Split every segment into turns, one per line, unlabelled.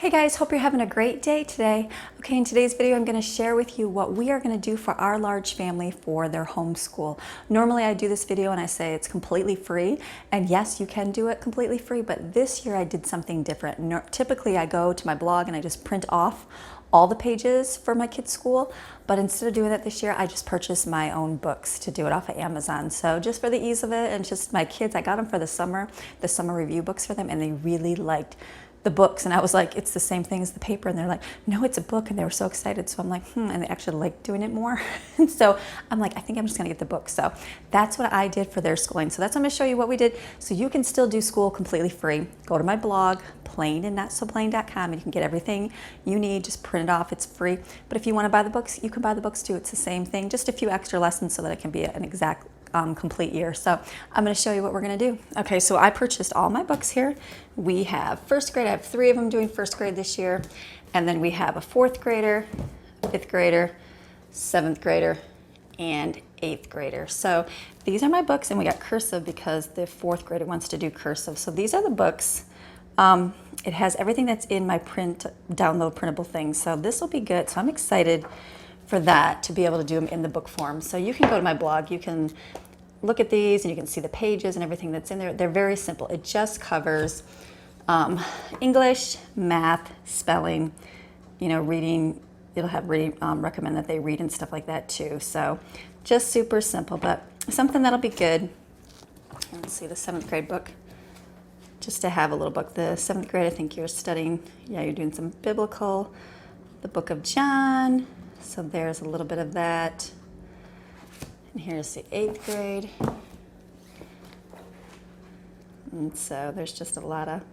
Hey guys, hope you're having a great day today. Okay, in today's video, I'm going to share with you what we are going to do for our large family for their homeschool. Normally I do this video and I say it's completely free, and yes, you can do it completely free, but this year I did something different. Typically I go to my blog and I just print off all the pages for my kids' school, but instead of doing that this year, I just purchased my own books to do it off of Amazon. So just for the ease of it, and just my kids, I got them for the summer review books for them, and they really liked the books. And I was like, it's the same thing as the paper, and they're like, no, it's a book, and they were so excited. So I'm like, and they actually like doing it more. And so I'm like, I think I'm just gonna get the book. So that's what I did for their schooling. So that's what I'm gonna show you what we did, so you can still do school completely free. Go to my blog, plainandnotsoplain.com, and you can get everything you need. Just print it off, it's free. But if you want to buy the books, you can buy the books too. It's the same thing, just a few extra lessons so that it can be an exact complete year. So I'm going to show you what we're going to do. Okay, so I purchased all my books here. We have first grade. I have 3 of them doing first grade this year, and then we have a 4th grader, 5th grader, 7th grader, and 8th grader. So these are my books, and we got cursive because the 4th grader wants to do cursive. So these are the books. It has everything that's in my download printable thing. So this will be good. So I'm excited for that, to be able to do them in the book form. So you can go to my blog, you can look at these, and you can see the pages and everything that's in there. They're very simple. It just covers English, math, spelling, reading. It'll have reading, recommend that they read and stuff like that too. So just super simple, but something that'll be good. Let's see, the 7th grade book, just to have a little book. The 7th grade, I think you're studying, you're doing some biblical, the book of John. So there's a little bit of that. And here's the 8th grade. And so there's just a lot of,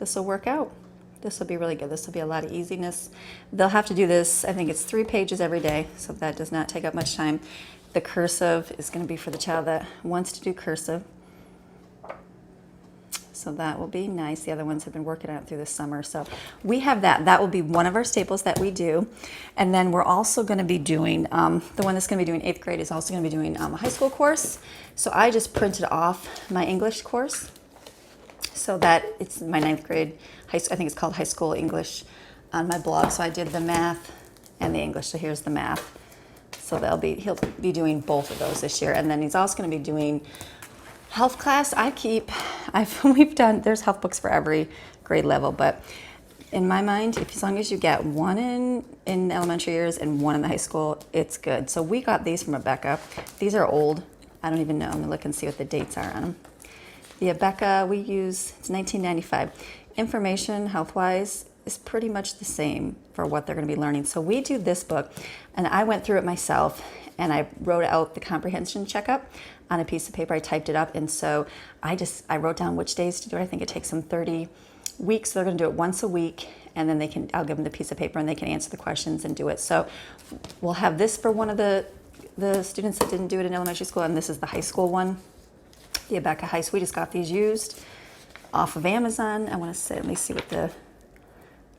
this will work out. This will be really good. This will be a lot of easiness. They'll have to do this, I think it's 3 pages every day, so that does not take up much time. The cursive is going to be for the child that wants to do cursive. So that will be nice. The other ones have been working on it through the summer. So we have that. That will be one of our staples that we do. And then we're also going to be doing, the one that's going to be doing 8th grade is also going to be doing a high school course. So I just printed off my English course, so that it's my 9th grade, I think it's called High School English on my blog. So I did the math and the English. So here's the math. So he'll be doing both of those this year. And then he's also going to be doing health class. There's health books for every grade level, but in my mind, as long as you get one in elementary years and one in the high school, it's good. So we got these from Rebecca. These are old. I don't even know. I'm gonna look and see what the dates are on them. The Rebecca we use, it's 1995. Information health-wise is pretty much the same for what they're gonna be learning. So we do this book, and I went through it myself, and I wrote out the comprehension checkup on a piece of paper. I typed it up, and so I wrote down which days to do it. I think it takes them 30 weeks. So they're going to do it once a week, and then I'll give them the piece of paper, and they can answer the questions and do it. So we'll have this for one of the students that didn't do it in elementary school, and this is the high school one, the Rebecca High School. We just got these used off of Amazon. I want to say, let me see what the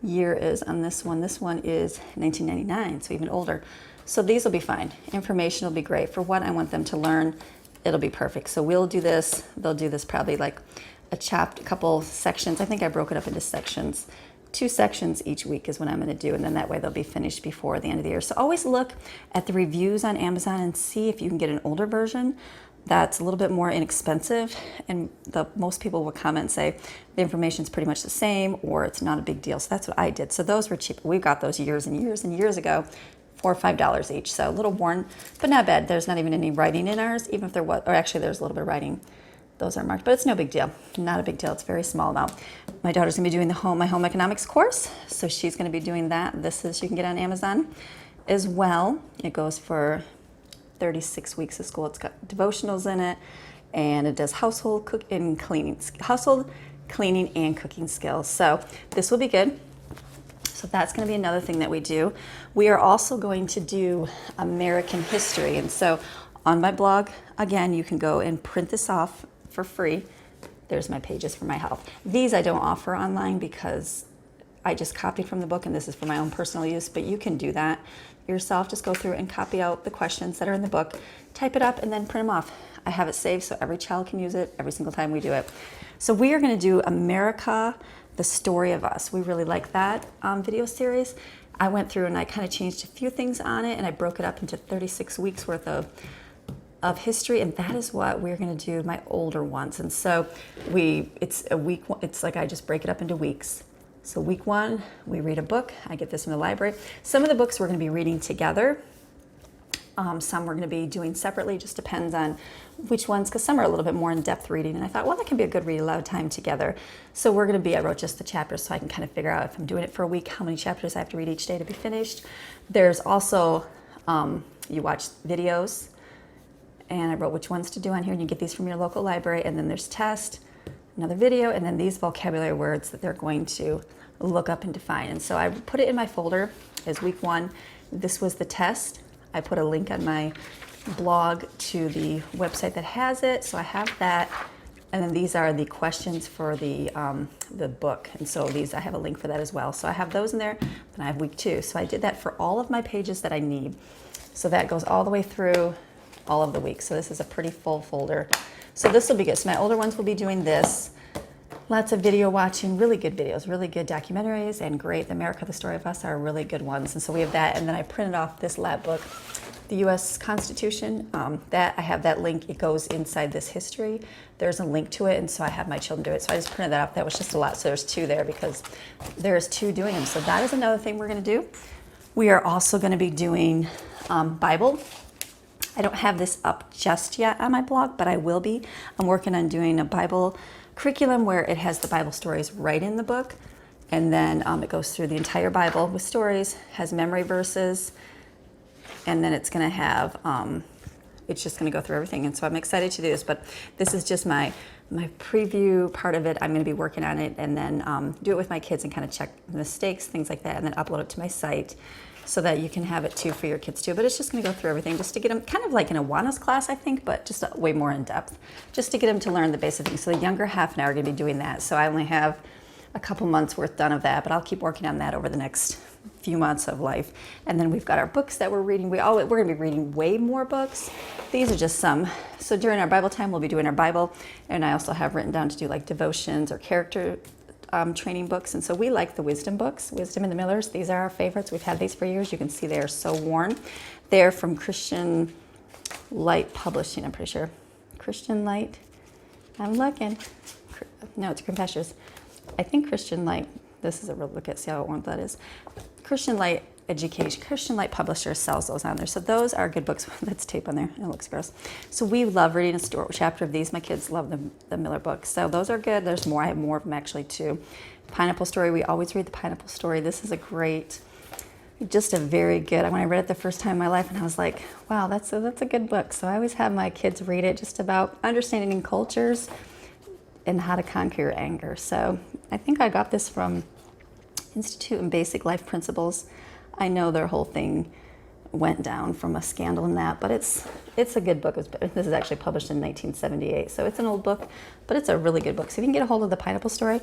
year is on this one. This one is 1999, so even older. So these will be fine. Information will be great. For what I want them to learn, it'll be perfect. So we'll do this. They'll do this probably like a couple sections. I think I broke it up into sections. 2 sections each week is what I'm going to do, and then that way they'll be finished before the end of the year. So always look at the reviews on Amazon and see if you can get an older version that's a little bit more inexpensive, and most people will comment and say the information's pretty much the same, or it's not a big deal. So that's what I did. So those were cheap. We got those years and years and years ago, $4 or $5 each. So a little worn, but not bad. There's not even any writing in ours, even if there was, or actually there's a little bit of writing. Those are marked, but it's no big deal. Not a big deal. It's a very small amount. My daughter's gonna be doing my home economics course, so she's gonna be doing that. You can get on Amazon as well. It goes for 36 weeks of school. It's got devotionals in it, and it does household cleaning and cooking skills. So this will be good. So that's going to be another thing that we do. We are also going to do American history. And so on my blog, again, you can go and print this off for free. There's my pages for my health. These I don't offer online because I just copied from the book, and this is for my own personal use, but you can do that yourself. Just go through and copy out the questions that are in the book, type it up, and then print them off. I have it saved so every child can use it every single time we do it. So we are going to do America The Story of Us. We really like that video series. I went through and I kind of changed a few things on it, and I broke it up into 36 weeks worth of history, and that is what we're going to do my older ones. And so it's a week, it's like I just break it up into weeks. So week 1, we read a book. I get this from the library. Some of the books we're going to be reading together. Some we're going to be doing separately, just depends on which ones, because some are a little bit more in-depth reading, and I thought, well, that can be a good read aloud time together. So we're going to be, I wrote just the chapters so I can kind of figure out if I'm doing it for a week, how many chapters I have to read each day to be finished. There's also, you watch videos, and I wrote which ones to do on here, and you get these from your local library, and then there's test, another video, and then these vocabulary words that they're going to look up and define. And so I put it in my folder as week 1. This was the test. I put a link on my blog to the website that has it, so I have that. And then these are the questions for the book, and so these, I have a link for that as well. So I have those in there, and I have week 2. So I did that for all of my pages that I need. So that goes all the way through all of the weeks. So this is a pretty full folder. So this will be good. So my older ones will be doing this. Lots of video watching, really good videos, really good documentaries, and great. The America, the Story of Us are really good ones. And so we have that. And then I printed off this lab book, the U.S. Constitution. That I have that link. It goes inside this history. There's a link to it, and so I have my children do it. So I just printed that off. That was just a lot. So there's 2 there because there's 2 doing them. So that is another thing we're going to do. We are also going to be doing Bible. I don't have this up just yet on my blog, but I will be. I'm working on doing a Bible curriculum where it has the Bible stories right in the book, and then it goes through the entire Bible with stories, has memory verses, and then it's going to have, it's just going to go through everything. And so I'm excited to do this, but this is just my preview part of it. I'm going to be working on it, and then do it with my kids and kind of check mistakes, things like that, and then upload it to my site so that you can have it too for your kids too. But it's just going to go through everything just to get them kind of like an Awana's class, I think, but just way more in depth, just to get them to learn the basic things. So the younger half now are going to be doing that. So I only have a couple months worth done of that, but I'll keep working on that over the next few months of life. And then we've got our books that we're reading. We're going to be reading way more books. These are just some. So during our Bible time, we'll be doing our Bible, and I also have written down to do like devotions or character training books. And so we like the wisdom books, Wisdom and the Millers. These are our favorites. We've had these for years. You can see they are so worn. They're from Christian Light Publishing, I'm pretty sure. Christian Light. I'm looking. No, it's Confessions. I think Christian Light. This is a real look at, see how worn that is. Christian Light Education. Christian Light Publisher sells those on there. So those are good books. That's tape on there. It looks gross. So we love reading a chapter of these. My kids love the Miller books. So those are good. There's more. I have more of them actually too. Pineapple Story. We always read the Pineapple Story. This is a great, just a very good. When I read it the first time in my life, and I was like, wow, that's a good book. So I always have my kids read it, just about understanding cultures and how to conquer your anger. So I think I got this from Institute and Basic Life Principles. I know their whole thing went down from a scandal in that, but it's a good book. This is actually published in 1978, so it's an old book, but it's a really good book. So if you can get a hold of the Pineapple Story,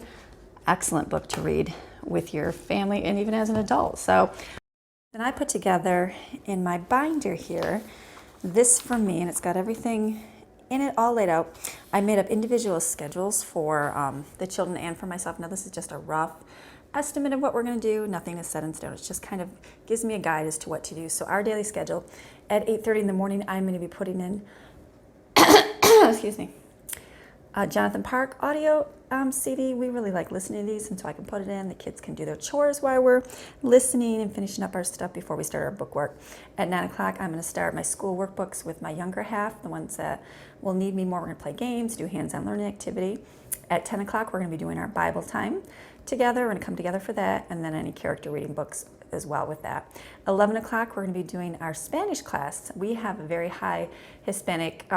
excellent book to read with your family and even as an adult. So then I put together in my binder here this for me, and it's got everything in it all laid out. I made up individual schedules for the children and for myself. Now this is just a rough estimate of what we're going to do. Nothing is set in stone. It just kind of gives me a guide as to what to do. So our daily schedule at 8:30 in the morning, I'm going to be putting in excuse me, Jonathan Park audio CD. We really like listening to these, and so I can put it in. The kids can do their chores while we're listening and finishing up our stuff before we start our book work. At 9 o'clock, I'm going to start my school workbooks with my younger half, the ones that will need me more. We're going to play games, do hands-on learning activity. At 10 o'clock, we're going to be doing our Bible time together. We're going to come together for that, and then any character reading books as well with that. 11 o'clock, we're going to be doing our Spanish class. We have a very high Hispanic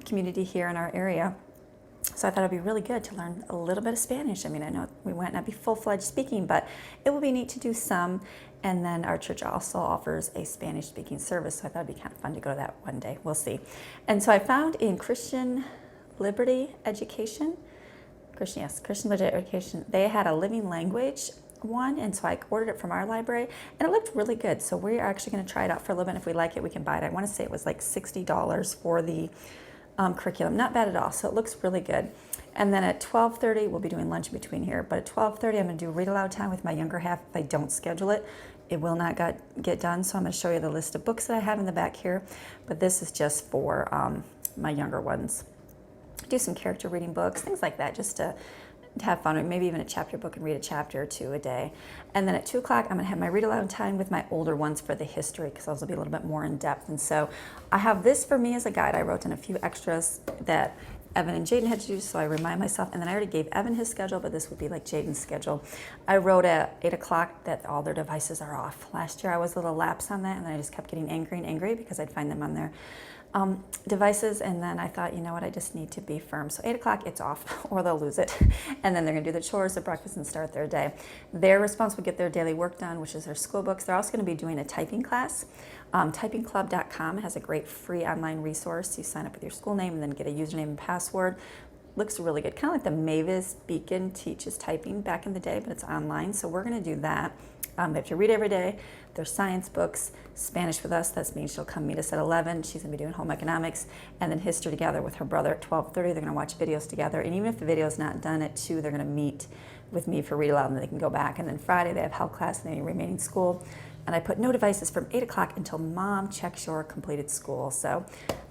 community here in our area, so I thought it'd be really good to learn a little bit of Spanish. I mean, I know we might not be full-fledged speaking, but it will be neat to do some. And then our church also offers a Spanish-speaking service, so I thought it'd be kind of fun to go to that one day. We'll see. And so I found in Christian Liberty Education, Christian Liberty Education, they had a living language one, and so I ordered it from our library, and it looked really good. So we're actually going to try it out for a little bit, and if we like it, we can buy it. I want to say it was like $60 for the curriculum. Not bad at all, so it looks really good. And then at 12:30, we'll be doing lunch between here. But at 12:30, I'm going to do read aloud time with my younger half. If I don't schedule it, it will not get done. So I'm going to show you the list of books that I have in the back here. But this is just for my younger ones. Do some character reading books, things like that, just to have fun, or maybe even a chapter book and read a chapter or two a day. And then at 2 o'clock, I'm going to have my read aloud time with my older ones for the history, because those will be a little bit more in depth. And so I have this for me as a guide. I wrote in a few extras that Evan and Jaden had to do, so I remind myself. And then I already gave Evan his schedule, but this would be like Jaden's schedule. I wrote at 8 o'clock that all their devices are off. Last year I was a little lapse on that, and then I just kept getting angry because I'd find them on their devices, and then I thought, you know what, I just need to be firm. So 8 o'clock, it's off, or they'll lose it. And then they're gonna do the chores, the breakfast, and start their day. They're responsible to get their daily work done, which is their school books. They're also gonna be doing a typing class. Typingclub.com has a great free online resource. You sign up with your school name and then get a username and password. Looks really good, kind of like the Mavis Beacon teaches typing back in the day, but it's online. So we're gonna do that. They have to read every day. There's science books, Spanish with us. That means she'll come meet us at 11. She's gonna be doing home economics, and then history together with her brother at 12:30. They're gonna watch videos together, and even if the video's not done at 2, they're gonna meet with me for read aloud, and then they can go back. And then Friday they have health class and then remaining school. And I put no devices from 8 o'clock until mom checks your completed school. So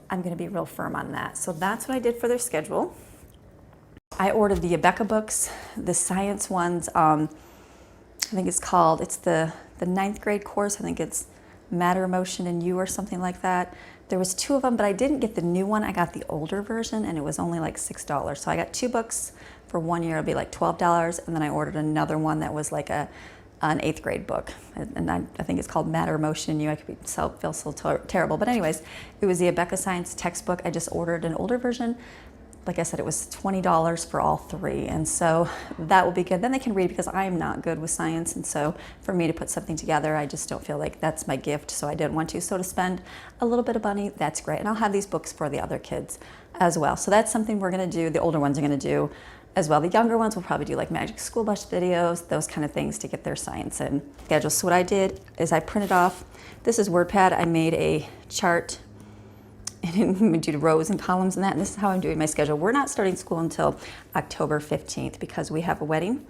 I'm gonna be real firm on that. So that's what I did for their schedule. I ordered the Abeka books, the science ones. I think it's the 9th grade course. I think it's Matter, Emotion, and You or something like that. There was 2 of them, but I didn't get the new one. I got the older version, and it was only like $6. So I got 2 books for 1 year. It'll be like $12, and then I ordered another one that was like an 8th grade book, and I think it's called Matter, Emotion, and You. I feel so terrible, but anyways, it was the Abeka Science textbook. I just ordered an older version. Like I said, it was $20 for all 3, and so that will be good. Then they can read, because I am not good with science, and so for me to put something together, I just don't feel like that's my gift, so I didn't want to. So to spend a little bit of money, that's great. And I'll have these books for the other kids as well. So that's something we're gonna do. The older ones are gonna do as well. The younger ones will probably do like Magic School Bus videos, those kind of things to get their science in schedule. So what I did is I printed off, this is WordPad. I made a chart and do rows and columns and that, and this is how I'm doing my schedule. We're not starting school until October 15th because we have a wedding,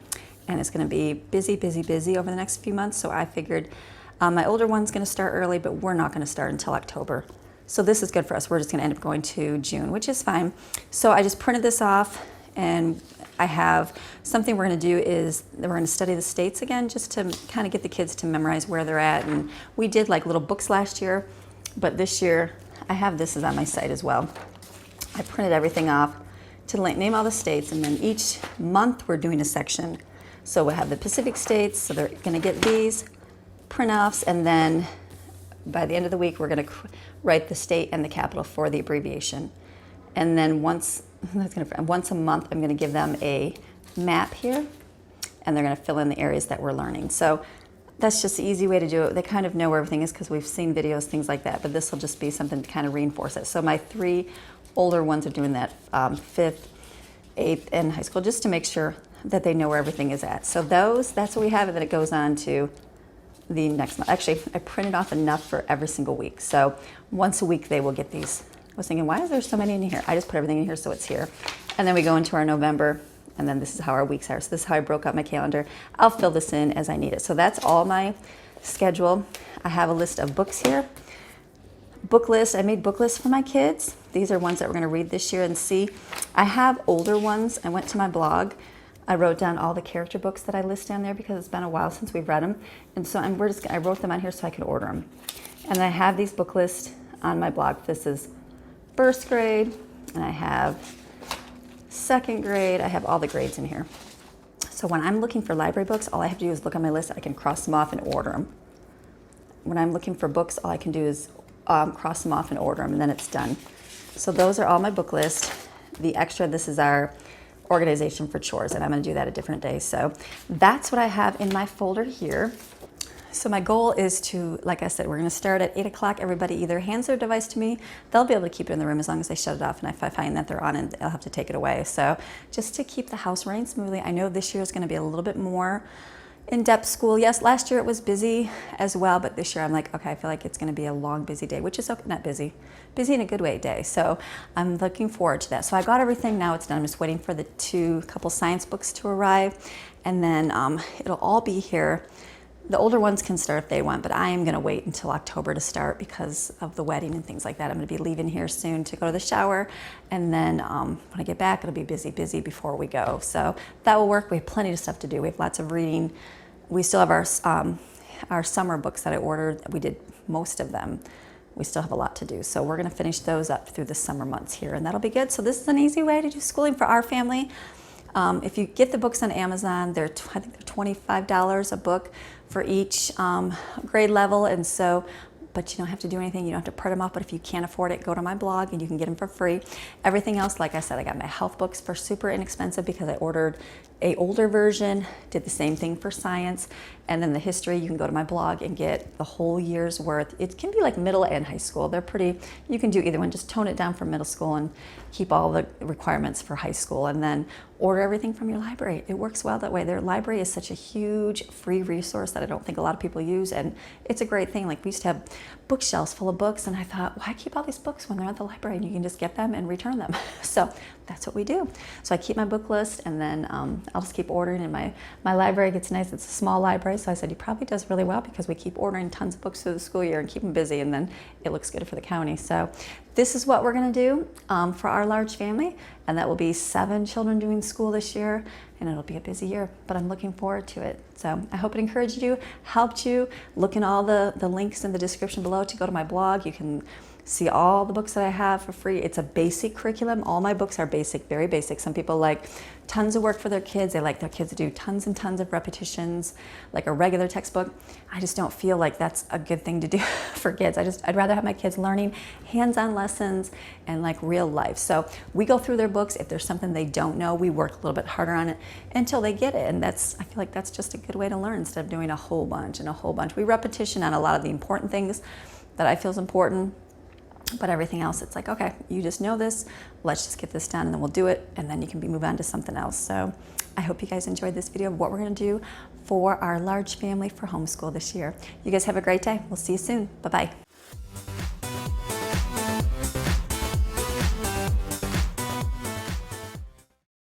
and it's gonna be busy over the next few months. So I figured my older one's gonna start early, but we're not gonna start until October. So this is good for us. We're just gonna end up going to June, which is fine. So I just printed this off, and I have something we're gonna do is we're gonna study the states again, just to kind of get the kids to memorize where they're at. And we did like little books last year, but this year, I have this is on my site as well. I printed everything off to name all the states, and then each month we're doing a section. So we'll have the Pacific states, so they're gonna get these print-offs, and then by the end of the week we're gonna write the state and the capital for the abbreviation. And then once a month I'm gonna give them a map here, and they're gonna fill in the areas that we're learning. So that's just the easy way to do it. They kind of know where everything is because we've seen videos, things like that, but this will just be something to kind of reinforce it. So my 3 older ones are doing that 5th, 8th, and high school, just to make sure that they know where everything is at. So that's what we have, and then it goes on to the next month. Actually, I printed off enough for every single week. So once a week they will get these. I was thinking, why is there so many in here? I just put everything in here so it's here. And then we go into our November, and then this is how our weeks are. So this is how I broke out my calendar. I'll fill this in as I need it. So that's all my schedule. I have a list of books here. Book list, I made book lists for my kids. These are ones that we're gonna read this year and see. I have older ones. I went to my blog. I wrote down all the character books that I list down there because it's been a while since we've read them. And so I wrote them on here so I could order them. And I have these book lists on my blog. This is 1st grade, and I have 2nd grade. I have all the grades in here. So when I'm looking for library books, all I have to do is look on my list. I can cross them off and order them. When I'm looking for books, all I can do is cross them off and order them, and then it's done. So those are all my book lists. The extra, this is our organization for chores, and I'm going to do that a different day. So that's what I have in my folder here. So my goal is to, like I said, we're going to start at 8 o'clock. Everybody either hands their device to me. They'll be able to keep it in the room as long as they shut it off. And if I find that they're on it, I'll have to take it away. So just to keep the house running smoothly. I know this year is going to be a little bit more in-depth school. Yes, last year it was busy as well, but this year I'm like, okay, I feel like it's going to be a long, busy day, which is okay, not busy in a good way day. So I'm looking forward to that. So I got everything, now it's done. I'm just waiting for the couple science books to arrive, and then it'll all be here. The older ones can start if they want, but I am going to wait until October to start because of the wedding and things like that. I'm going to be leaving here soon to go to the shower, and then when I get back, it'll be busy before we go. So that will work. We have plenty of stuff to do. We have lots of reading. We still have our summer books that I ordered. We did most of them. We still have a lot to do. So we're going to finish those up through the summer months here, and that'll be good. So this is an easy way to do schooling for our family. If you get the books on Amazon, I think they're $25 a book for each grade level, and so, but you don't have to do anything. You don't have to print them off, but if you can't afford it, go to my blog and you can get them for free. Everything else, like I said, I got my health books for super inexpensive because I ordered a older version, did the same thing for science, and then the history, you can go to my blog and get the whole year's worth. It can be like middle and high school. They're pretty, you can do either one, just tone it down for middle school and keep all the requirements for high school, and then order everything from your library. It works well that way. Their library is such a huge free resource that I don't think a lot of people use, and it's a great thing. Like, we used to have bookshelves full of books, and I thought, why keep all these books when they're at the library and you can just get them and return them? So that's what we do. So I keep my book list, and then I'll just keep ordering, and my library gets nice. It's a small library, so I said, he probably does really well because we keep ordering tons of books through the school year and keep them busy, and then it looks good for the county. So this is what we're going to do for our large family, and that will be 7 children doing school this year, and it'll be a busy year, but I'm looking forward to it. So I hope it encouraged you, helped you. Look in all the links in the description below to go to my blog. You can see all the books that I have for free. It's a basic curriculum. All my books are basic, very basic. Some people like tons of work for their kids. They like their kids to do tons and tons of repetitions, like a regular textbook. I just don't feel like that's a good thing to do for kids. I'd rather have my kids learning hands-on lessons and like real life. So we go through their books. If there's something they don't know, we work a little bit harder on it until they get it. And I feel like that's just a good way to learn instead of doing a whole bunch and a whole bunch. We repetition on a lot of the important things that I feel is important. But everything else, it's like, okay, you just know this, let's just get this done, and then we'll do it, and then you can move on to something else. So I hope you guys enjoyed this video of what we're going to do for our large family for homeschool this year. You guys have a great day. We'll see you soon. Bye-bye.